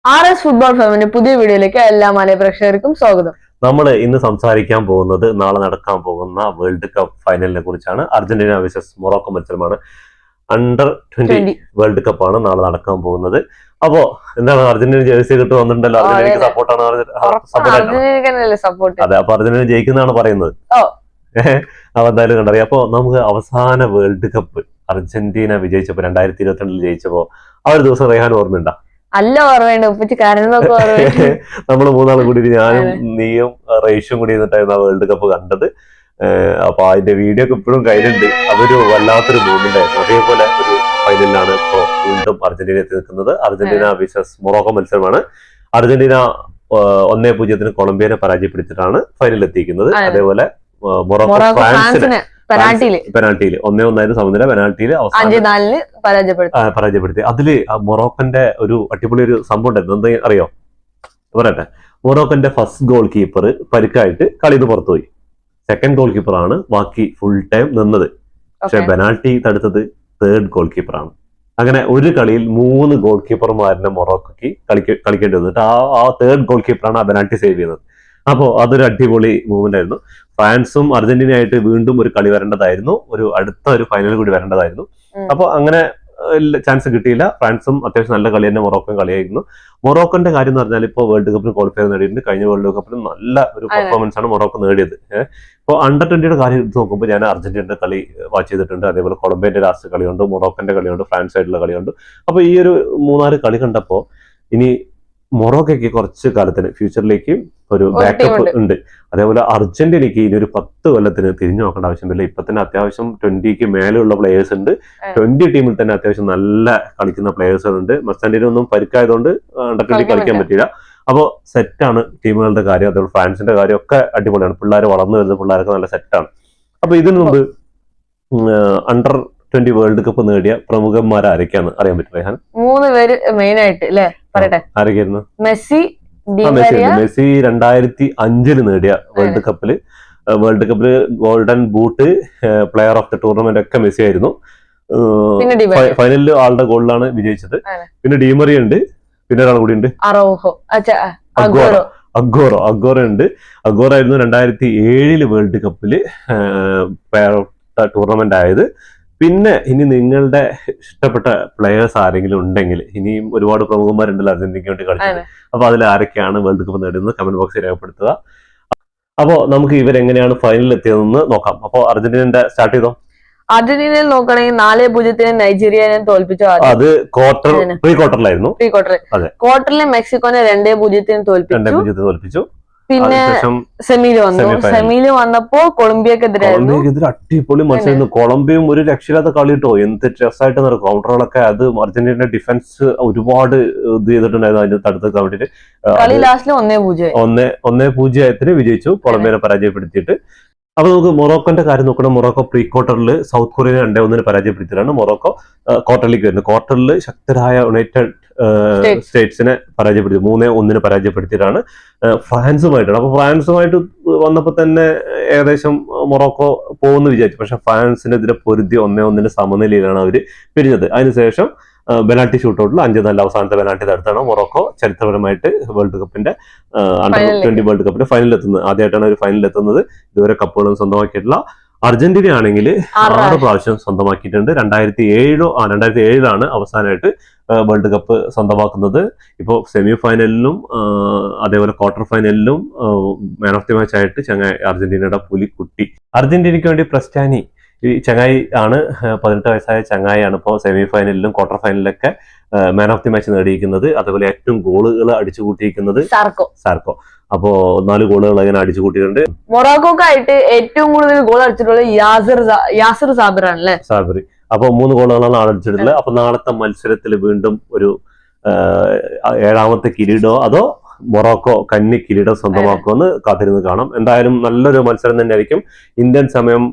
RS football ഫാമിന്റെ പുതിയ വീഡിയോയിലേക്ക് എല്ലാ മലയാളി പ്രേക്ഷകർക്കും സ്വാഗതം. നമ്മൾ ഇന്ന് സംസാരിക്കാൻ പോകുന്നത് നാളെ നടക്കാൻ പോകുന്ന വേൾഡ് കപ്പ് ഫൈനലിനെ കുറിച്ചാണ്. അർജന്റീന വേഴ്സസ് മൊറോക്കോ മത്സരമാണ്. അണ്ടർ-20 വേൾഡ് കപ്പ് ആണ് നാളെ നടക്കാൻ പോകുന്നത്. അപ്പോ എന്താണ് അർജന്റീന ജേഴ്സി കിട്ടു വന്നിട്ടുണ്ടല്ലോ, അർജന്റീനക്ക് സപ്പോർട്ടാണ്. അതെ, അപ്പൊ അർജന്റീന ജയിക്കുന്നതാണ് പറയുന്നത്. അപ്പൊ എന്തായാലും കണ്ടറിയാം. അപ്പൊ നമുക്ക് അവസാന വേൾഡ് കപ്പ് അർജന്റീന വിജയിച്ചപ്പോ 2022 ജയിച്ചപ്പോ ആ ഒരു ദിവസം റെഹാൻ ഓർമ്മയുണ്ടോ? അല്ല, ഓർമ്മയുണ്ട്. നമ്മള് മൂന്നാളും കൂടി, ഞാനും നീയും റേഷും കൂടി ഇരുന്നിട്ടായിരുന്നു ആ വേൾഡ് കപ്പ് കണ്ടത്. അപ്പൊ അതിന്റെ വീഡിയോ ഒക്കെ ഇപ്പോഴും കയ്യിലുണ്ട്. അതൊരു വല്ലാത്തൊരു മൂവ്മെന്റ് ആയിരുന്നു. അതേപോലെ ഒരു ഫൈനലിലാണ് ഇപ്പോ വീണ്ടും അർജന്റീന എത്തി നിൽക്കുന്നത്. അർജന്റീന വേഴ്സസ് മൊറോക്കോ മത്സരമാണ്. അർജന്റീന 1-0 കൊളംബിയനെ പരാജയപ്പെടുത്തിയിട്ടാണ് ഫൈനലിൽ എത്തിയിരിക്കുന്നത്. അതേപോലെ മൊറോക്കോ ഫ്രാൻസിനെ പെനാൽറ്റിയിൽ 1-1 സമനില, പെനാൽറ്റിയിൽ പരാജയപ്പെടുത്തി. അതില് മൊറോക്കന്റെ ഒരു അടിപൊളി ഒരു സംഭവം ഉണ്ടായിരുന്നു. എന്താ അറിയോ പറയട്ടെ? മൊറോക്കന്റെ ഫസ്റ്റ് ഗോൾ കീപ്പർ പരിക്കായിട്ട് കളിയിൽ പുറത്തുപോയി. സെക്കൻഡ് ഗോൾ കീപ്പറാണ് ബാക്കി ഫുൾ ടൈം നിന്നത്. പക്ഷെ പെനാൽറ്റി തടുത്തത് തേർഡ് ഗോൾ കീപ്പറാണ്. അങ്ങനെ ഒരു കളിയിൽ 3 ഗോൾ കീപ്പർമാരിനെ മൊറോക്കോക്ക് കളിക്കേണ്ടി വന്നിട്ട് ആ തേർഡ് ഗോൾ കീപ്പറാണ് ആ പെനാൽറ്റി സേവ് ചെയ്യുന്നത്. അപ്പോൾ അതൊരു അടിപൊളി മൂവ്മെന്റ് ആയിരുന്നു. ഫ്രാൻസും അർജന്റീനയായിട്ട് വീണ്ടും ഒരു കളി വരേണ്ടതായിരുന്നു, അടുത്ത ഒരു ഫൈനൽ കൂടി വരേണ്ടതായിരുന്നു. അപ്പോൾ അങ്ങനെ ചാൻസ് കിട്ടിയില്ല. ഫ്രാൻസും അത്യാവശ്യം നല്ല കളി തന്നെ, മൊറോക്കോയും കളിയായിരുന്നു. മൊറോക്കോന്റെ കാര്യം എന്ന് പറഞ്ഞാൽ ഇപ്പോൾ വേൾഡ് കപ്പിന് ക്വാളിഫയർ നേടിയിട്ടുണ്ട്. കഴിഞ്ഞ വേൾഡ് കപ്പിൽ നല്ല ഒരു പെർഫോമൻസ് ആണ് മൊറോക്കോ നേടിയത്. ഇപ്പോൾ അണ്ടർ-20 കാര്യം എടുത്ത് നോക്കുമ്പോൾ ഞാൻ അർജന്റീനയുടെ കളി വാച്ച് ചെയ്തിട്ടുണ്ട്. അതേപോലെ കൊളംബിയന്റെ ലാസ്റ്റ് കളിയുണ്ട്, മൊറോക്കോന്റെ കളിയുണ്ട്, ഫ്രാൻസ് ആയിട്ടുള്ള കളിയുണ്ട്. അപ്പോൾ ഈ ഒരു 3-4 കളി കണ്ടപ്പോൾ ഇനി മൊറോക്കോയ്ക്ക് കുറച്ച് കാലത്തിന് ഫ്യൂച്ചറിലേക്ക് ഒരു ബാക്കപ്പ് ഉണ്ട്. അതേപോലെ അർജന്റീനയ്ക്ക് ഇനി ഒരു 10 കൊല്ലത്തിന് തിരിഞ്ഞു നോക്കേണ്ട ആവശ്യമില്ല. ഇപ്പൊ തന്നെ അത്യാവശ്യം 20ക്ക് മേലെയുള്ള പ്ലേയേഴ്സ് ഉണ്ട്. 20 ടീമിൽ തന്നെ അത്യാവശ്യം നല്ല കളിക്കുന്ന പ്ലേയേഴ്സുകളുണ്ട്. മസ്റ്റാൻഡിന് ഒന്നും പരിക്കായതുകൊണ്ട് അണ്ടർ-20 കളിക്കാൻ പറ്റില്ല. അപ്പോൾ സെറ്റാണ് ടീമുകളുടെ കാര്യം. അതേപോലെ ഫ്രാൻസിന്റെ കാര്യം ഒക്കെ അടിപൊളിയാണ്. പിള്ളേർ വളർന്നു വരുന്ന പിള്ളേരൊക്കെ നല്ല സെറ്റാണ്. അപ്പൊ ഇതിനു മുമ്പ് അണ്ടർ-20 വേൾഡ് കപ്പ് നേടിയ പ്രമുഖന്മാർ ആരൊക്കെയാണ് അറിയാൻ പറ്റും റെഹാൻ? 3 പേര് മെയിൻ ആയിട്ട് അല്ലേ പറയട്ടെ. ആരൊക്കെയായിരുന്നു? മെസ്സി 2005 നേടിയ വേൾഡ് കപ്പില് golden boot, player of the tournament ഒക്കെ മെസ്സി ആയിരുന്നു. ഫൈനലിൽ ആളുടെ ഗോളിലാണ് വിജയിച്ചത്. പിന്നെ ഡീമറി ഉണ്ട്, പിന്നെ ഒരാൾ കൂടി ഉണ്ട്, അഗോറോ ഉണ്ട്. അഗോറോ ആയിരുന്നു 2007 വേൾഡ് കപ്പില് പ്ലെയർ ഓഫ് ദ ടൂർണമെന്റ് ആയത്. പിന്നെ ഇനി നിങ്ങളുടെ ഇഷ്ടപ്പെട്ട പ്ലെയേഴ്സ് ആരെങ്കിലും ഉണ്ടെങ്കിൽ, ഇനിയും ഒരുപാട് പ്രമുഖന്മാരുണ്ടല്ലോ അർജന്റീനയ്ക്ക് വേണ്ടി കളിച്ചത്, അപ്പൊ അതിൽ ആരൊക്കെയാണ് വേൾഡ് കപ്പ് നേടുന്നത് കമന്റ് ബോക്സിൽ രേഖപ്പെടുത്തുക. അപ്പോ നമുക്ക് ഇവരെങ്ങനെയാണ് ഫൈനലിൽ എത്തിയതെന്ന് നോക്കാം. അപ്പൊ അർജന്റീനയുടെ സ്റ്റാർട്ട് ചെയ്തോ? അർജന്റീനയിൽ നോക്കുകയാണെങ്കിൽ 4-0 നൈജീരിയനെ തോൽപ്പിച്ചു. അത് പ്രീ ക്വാർട്ടറിലായിരുന്നു. ക്വാർട്ടറിൽ മെക്സിക്കോനെ 2-0 തോൽപ്പിച്ചു. പിന്നെ സെമിയിൽ വന്നപ്പോ കൊളംബിയക്കെതിരായിരുന്നു. അടിപൊളി മത്സരം. കൊളംബിയയും ഒരു രക്ഷയില്ലാത്ത കളി കിട്ടോ. എന്ത് രസമായിട്ട് നടക്കും കൗണ്ടറുകളൊക്കെ. അത് അർജന്റീനയുടെ ഡിഫൻസ് ഒരുപാട് ഇത് ചെയ്തിട്ടുണ്ടായിരുന്നു അതിന്റെ തടുക്കാൻ വേണ്ടിട്ട്. കളി ലാസ്റ്റിൽ 1-0 വിജയിച്ചു കൊളംബിയനെ പരാജയപ്പെടുത്തിയിട്ട്. അപ്പൊ നമുക്ക് മൊറോക്കോന്റെ കാര്യം നോക്കണം. മൊറോക്കോ പ്രീ ക്വാർട്ടറിൽ സൗത്ത് കൊറിയനെ 2-1 പരാജയപ്പെടുത്തിയിട്ടാണ് മൊറോക്കോ ക്വാർട്ടറിലേക്ക് വരുന്നത്. ക്വാർട്ടറിൽ ശക്തരായ യുണൈറ്റഡ് സ്റ്റേറ്റ്സിനെ പരാജയപ്പെടുത്തി 3-1 പരാജയപ്പെടുത്തിയിട്ടാണ് ഫ്രാൻസുമായിട്ടാണ്. അപ്പൊ ഫ്രാൻസുമായിട്ട് വന്നപ്പോ തന്നെ ഏകദേശം മൊറോക്കോ പോകുമെന്ന് വിചാരിച്ചു. പക്ഷെ ഫ്രാൻസിനെതിരെ പൊരുതി 1-1 സമനിലയിലാണ് അവര് പിരിഞ്ഞത്. അതിനുശേഷം പെനാൽറ്റി ഷൂട്ടൗട്ടിൽ 5-4 അവസാനത്തെ പെനാൽറ്റി തടുത്താണ് മൊറോക്കോ ചരിത്രപരമായിട്ട് വേൾഡ് കപ്പിന്റെ അണ്ടർ-20 വേൾഡ് കപ്പിന്റെ ഫൈനലിൽ എത്തുന്നത്. ആദ്യമായിട്ടാണ് ഒരു ഫൈനലിൽ എത്തുന്നത്. ഇതുവരെ കപ്പുകളും സ്വന്തമാക്കിയിട്ടുള്ള അർജന്റീന ആണെങ്കിൽ 6 പ്രാവശ്യം സ്വന്തമാക്കിയിട്ടുണ്ട്. 2007 അവസാനമായിട്ട് വേൾഡ് കപ്പ് സ്വന്തമാക്കുന്നത്. ഇപ്പോൾ സെമി ഫൈനലിലും അതേപോലെ ക്വാർട്ടർ ഫൈനലിലും മാൻ ഓഫ് ദി മാച്ച് ആയിട്ട് ചങ്ങായി അർജന്റീനയുടെ പുലിക്കുട്ടി. അർജന്റീനയ്ക്ക് വേണ്ടി പ്രസ്റ്റാനി ഈ ചങ്ങായി ആണ്, 18 വയസ്സായ ചങ്ങായിയാണ് ഇപ്പോൾ സെമി ഫൈനലിലും ക്വാർട്ടർ ഫൈനലിലൊക്കെ മാൻ ഓഫ് ദി മാച്ച് നേടിയിരിക്കുന്നത്. അതുപോലെ ഏറ്റവും ഗോളുകൾ അടിച്ചു കൂട്ടിയിരിക്കുന്നത് സാർക്കോ. അപ്പോ 4 ഗോളുകൾ അങ്ങനെ അടിച്ചു കൂട്ടിയിട്ടുണ്ട്. മൊറോക്കോക്കായിട്ട് ഏറ്റവും കൂടുതൽ ഗോൾ അടിച്ചിട്ടുള്ളത് യാസിർ സാബിർ ആണല്ലേ. സാബിർ. അപ്പൊ 3 ഗോളുകളാണ് അടിച്ചിട്ടുള്ളത്. അപ്പൊ നാളത്തെ മത്സരത്തിൽ വീണ്ടും ഒരു 7ാമത്തെ കിരീടമോ അതോ മൊറോക്കോ കന്നി കിരീടം സ്വന്തമാക്കുമെന്ന് കാത്തിരുന്ന് കാണാം. എന്തായാലും നല്ലൊരു മത്സരം തന്നെയായിരിക്കും. ഇന്ത്യൻ സമയം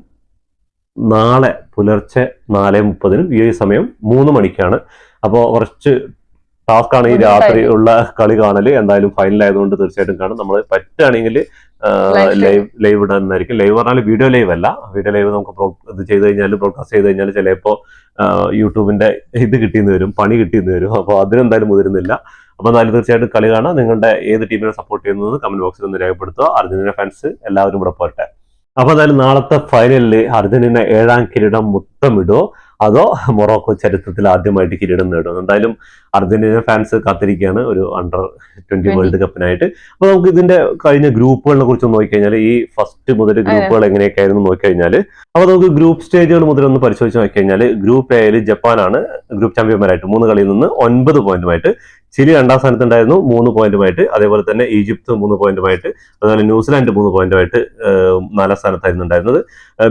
നാളെ പുലർച്ചെ 4:30 UAE സമയം 3 മണിക്കാണ്. അപ്പോൾ കുറച്ച് ടാസ്ക്കാണ് ഈ രാത്രി ഉള്ള കളി കാണല്. എന്തായാലും ഫൈനലായതുകൊണ്ട് തീർച്ചയായിട്ടും കാണും. നമ്മൾ പറ്റുകയാണെങ്കിൽ ലൈവ് ഇടുന്നതായിരിക്കും. ലൈവ് പറഞ്ഞാൽ വീഡിയോ ലൈവ് അല്ല. വീഡിയോ ലൈവ് നമുക്ക് ഇത് ചെയ്ത് കഴിഞ്ഞാൽ, ബ്രോഡ്കാസ്റ്റ് ചെയ്ത് കഴിഞ്ഞാൽ ചിലപ്പോൾ യൂട്യൂബിന്റെ ഇത് കിട്ടിയെന്ന് വരും, പണി കിട്ടിയെന്ന് വരും. അപ്പോൾ അതിനെന്തായാലും മുതിരുന്നില്ല. അപ്പൊ എന്തായാലും തീർച്ചയായിട്ടും കളി കാണാം. നിങ്ങളുടെ ഏത് ടീമിനെ സപ്പോർട്ട് ചെയ്യുന്നത് കമന്റ് ബോക്സിൽ ഒന്ന് രേഖപ്പെടുത്തുക. അർജന്റീന ഫാൻസ് എല്ലാവരും ഇവിടെ പോരട്ടെ. അപ്പൊ എന്തായാലും നാളത്തെ ഫൈനലിൽ അർജന്റീന 7ാം കിരീടം മുത്തമിടുമോ അതോ മൊറോക്കോ ചരിത്രത്തിൽ ആദ്യമായിട്ട് കിരീടം നേടും? എന്തായാലും അർജന്റീന ഫാൻസ് കാത്തിരിക്കുകയാണ് ഒരു അണ്ടർ-20 വേൾഡ് കപ്പിനായിട്ട്. അപ്പൊ നമുക്ക് ഇതിന്റെ കഴിഞ്ഞ ഗ്രൂപ്പുകളെ കുറിച്ച് നോക്കിക്കഴിഞ്ഞാൽ ഈ ഫസ്റ്റ് മുതൽ ഗ്രൂപ്പുകൾ എങ്ങനെയൊക്കെ ആയിരുന്നു നോക്കിക്കഴിഞ്ഞാൽ അപ്പൊ നമുക്ക് ഗ്രൂപ്പ് സ്റ്റേജുകൾ മുതൽ ഒന്ന് പരിശോധിച്ച് നോക്കിക്കഴിഞ്ഞാൽ ഗ്രൂപ്പ് എയിൽ ജപ്പാനാണ് ഗ്രൂപ്പ് ചാമ്പ്യന്മാരായിട്ട് 3 കളിയിൽ നിന്ന് 9 പോയിന്റുമായിട്ട്. ചിലി 2ാം സ്ഥാനത്തുണ്ടായിരുന്നു 3 പോയിന്റുമായിട്ട്. അതേപോലെ തന്നെ ഈജിപ്ത് 3 പോയിന്റുമായിട്ട്. അതുപോലെ ന്യൂസിലാൻഡ് 3 പോയിന്റുമായിട്ട് 4ാം സ്ഥാനത്തായിരുന്നു ഉണ്ടായിരുന്നത്.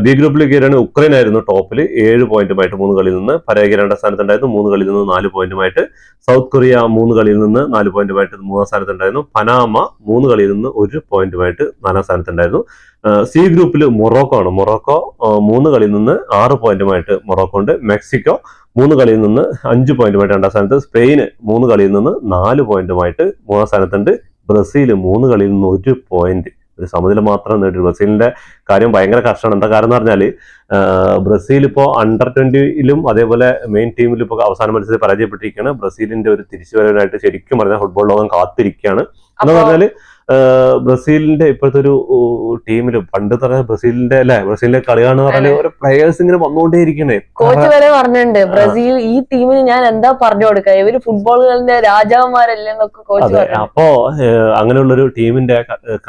ബി ഗ്രൂപ്പിലേക്ക് കയറിയാണ് ഉക്രൈൻ ആയിരുന്നു ടോപ്പിൽ 7 പോയിന്റുമായിട്ട് 3 കളിയിൽ നിന്ന്. പരാഗ്വേ 2ാം സ്ഥാനത്തുണ്ടായിരുന്നു 3 കളിയിൽ നിന്ന് 4 പോയിന്റുമായിട്ട്. സൗത്ത് കൊറിയ 3 കളിയിൽ നിന്ന് 4 പോയിന്റുമായിട്ട് 3ാം സ്ഥാനത്തുണ്ടായിരുന്നു. പനാമ 3 കളിയിൽ നിന്ന് 1 പോയിന്റുമായിട്ട് 4ാം സ്ഥാനത്തുണ്ടായിരുന്നു. സി ഗ്രൂപ്പിൽ മൊറോക്കോ 3 കളിയിൽ നിന്ന് 6 പോയിന്റുമായിട്ട് മൊറോക്കോ ഉണ്ട്. മെക്സിക്കോ 3 കളിയിൽ നിന്ന് 5 പോയിന്റുമായിട്ട് 2ാം സ്ഥാനത്ത്. സ്പെയിന് 3 കളിയിൽ നിന്ന് 4 പോയിന്റുമായിട്ട് 3ാം സ്ഥാനത്തുണ്ട്. ബ്രസീൽ 3 കളിയിൽ നിന്ന് 1 പോയിന്റ്, ഒരു സമനില മാത്രം നേടി. ബ്രസീലിന്റെ കാര്യം ഭയങ്കര കഷ്ടമാണ്. എന്താ കാരണം എന്ന് പറഞ്ഞാൽ ബ്രസീൽ ഇപ്പോൾ അണ്ടർ-20 അതേപോലെ മെയിൻ ടീമിൽ ഇപ്പോൾ അവസാന മത്സരത്തിൽ പരാജയപ്പെട്ടിരിക്കുകയാണ്. ബ്രസീലിന്റെ ഒരു തിരിച്ചുവരവിനായിട്ട് ശരിക്കും പറഞ്ഞാൽ ഫുട്ബോൾ ലോകം കാത്തിരിക്കുകയാണ്. എന്ന് പറഞ്ഞാൽ ബ്രസീലിന്റെ ഇപ്പോഴത്തെ ഒരു ടീമിൽ പണ്ട് പറഞ്ഞ ബ്രസീലിന്റെ കളി കാണുന്ന പറഞ്ഞാൽ ഒരു പ്ലെയേഴ്സ് ഇങ്ങനെ വന്നുകൊണ്ടേയിരിക്കണേ. കോച്ച് വരെ പറഞ്ഞിട്ടുണ്ട് ബ്രസീൽ ഈ ടീമിന് ഞാൻ എന്താ പറഞ്ഞു കൊടുക്കുക, ഇവര് ഫുട്ബോളുകളുടെ രാജാവന്മാരല്ലേ എന്നൊക്കെ കോച്ച് പറഞ്ഞു. അപ്പോ അങ്ങനെയുള്ളൊരു ടീമിന്റെ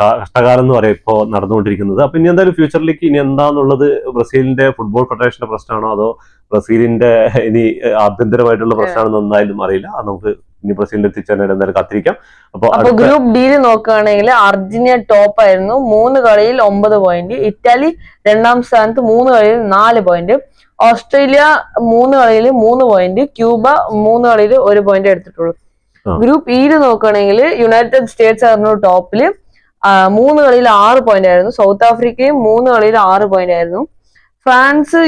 കഷ്ടകാലം എന്ന് പറയാം ഇപ്പോ നടന്നുകൊണ്ടിരിക്കുന്നത്. അപ്പൊ ഇനി എന്തായാലും ഫ്യൂച്ചറിലേക്ക് ഇനി എന്താന്നുള്ളത് ബ്രസീലിന്റെ ഫുട്ബോൾ ഫെഡറേഷന്റെ പ്രശ്നമാണോ അതോ ബ്രസീലിന്റെ ഇനി ആഭ്യന്തരമായിട്ടുള്ള പ്രശ്നമാണെന്ന് എന്തായാലും അറിയില്ല. അത് നമുക്ക് ഇനി ബ്രസീലിന്റെ എത്തിച്ചേരാൻ എന്തായാലും കാത്തിരിക്കാം. അപ്പൊ ഗ്രൂപ്പ് ഡിയിൽ നോക്കുകയാണെങ്കിൽ അർജന്റീന ടോപ്പ് ആയിരുന്നു 3 കളിയിൽ 9 പോയിന്റ്. ഇറ്റലി 2ാം സ്ഥാനത്ത് 3 കളിയിൽ 4 പോയിന്റ്. ഓസ്ട്രേലിയ 3 കളിയിൽ 3 പോയിന്റ്. ക്യൂബ 3 കളിയിൽ 1 പോയിന്റ് എടുത്തിട്ടുള്ളൂ. ഗ്രൂപ്പ് ഇയിൽ നോക്കുകയാണെങ്കിൽ യുണൈറ്റഡ് സ്റ്റേറ്റ്സ് ആയിരുന്നു ടോപ്പില് 3 കളിയിൽ 6 പോയിന്റ് ആയിരുന്നു. സൗത്ത് ആഫ്രിക്കയും 3 കളിയിൽ 6 പോയിന്റ് ആയിരുന്നു. ഫ്രാൻസ്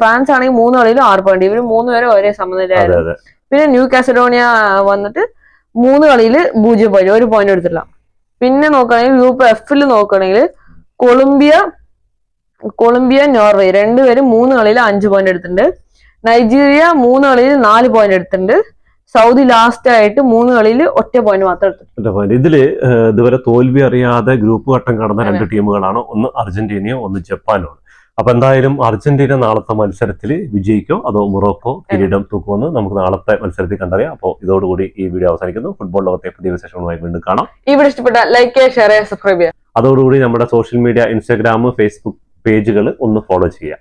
ഫ്രാൻസ് ആണെങ്കിൽ 3 കളിയിൽ 6 പോയിന്റ്. ഇവര് 3 പേരും ഒരേ സമനിലയായിരുന്നു. പിന്നെ ന്യൂ കാസഡോണിയ വന്നിട്ട് 3 കളിയിൽ 0 പോയിന്റ്, 1 പോയിന്റ് എടുത്തില്ല. പിന്നെ നോക്കുകയാണെങ്കിൽ ഗ്രൂപ്പ് എഫിൽ നോക്കുകയാണെങ്കിൽ കൊളംബിയ നോർവേ 2 പേരും 3 കളിയിൽ 5 പോയിന്റ് എടുത്തിട്ടുണ്ട്. നൈജീരിയ 3 കളിയിൽ 4 പോയിന്റ് എടുത്തിട്ടുണ്ട്. സൗദി ലാസ്റ്റ് ആയിട്ട് 3 കളിയിൽ 1 പോയിന്റ് മാത്രം എടുത്തിട്ടുണ്ട്. ഇതില് ഇതുവരെ തോൽവി അറിയാതെ ഗ്രൂപ്പ് ഘട്ടം കടന്ന 2 ടീമുകളാണ്. ഒന്ന് അർജന്റീനയും ഒന്ന് ജപ്പാനുമാണ്. അപ്പൊ എന്തായാലും അർജന്റീന നാളത്തെ മത്സരത്തിൽ വിജയിക്കോ അതോ മൊറോക്കോ കിരീടം തൂക്കുമെന്ന് നമുക്ക് നാളത്തെ മത്സരത്തിൽ കണ്ടറിയാം. അപ്പോൾ ഇതോടുകൂടി ഈ വീഡിയോ അവസാനിക്കുന്നു. ഫുട്ബോൾ ലോകത്തെ പുതിയ വിശേഷങ്ങളുമായി വീണ്ടും കാണാം. ഈ വീഡിയോ ഇഷ്ടപ്പെട്ട ലൈക്ക് ചെയ്യുക, ഷെയർ ചെയ്യുക, സബ്സ്ക്രൈബ് ചെയ്യുക. അതോടുകൂടി നമ്മുടെ സോഷ്യൽ മീഡിയ ഇൻസ്റ്റാഗ്രാം ഫേസ്ബുക്ക് പേജുകൾ ഒന്ന് ഫോളോ ചെയ്യാം.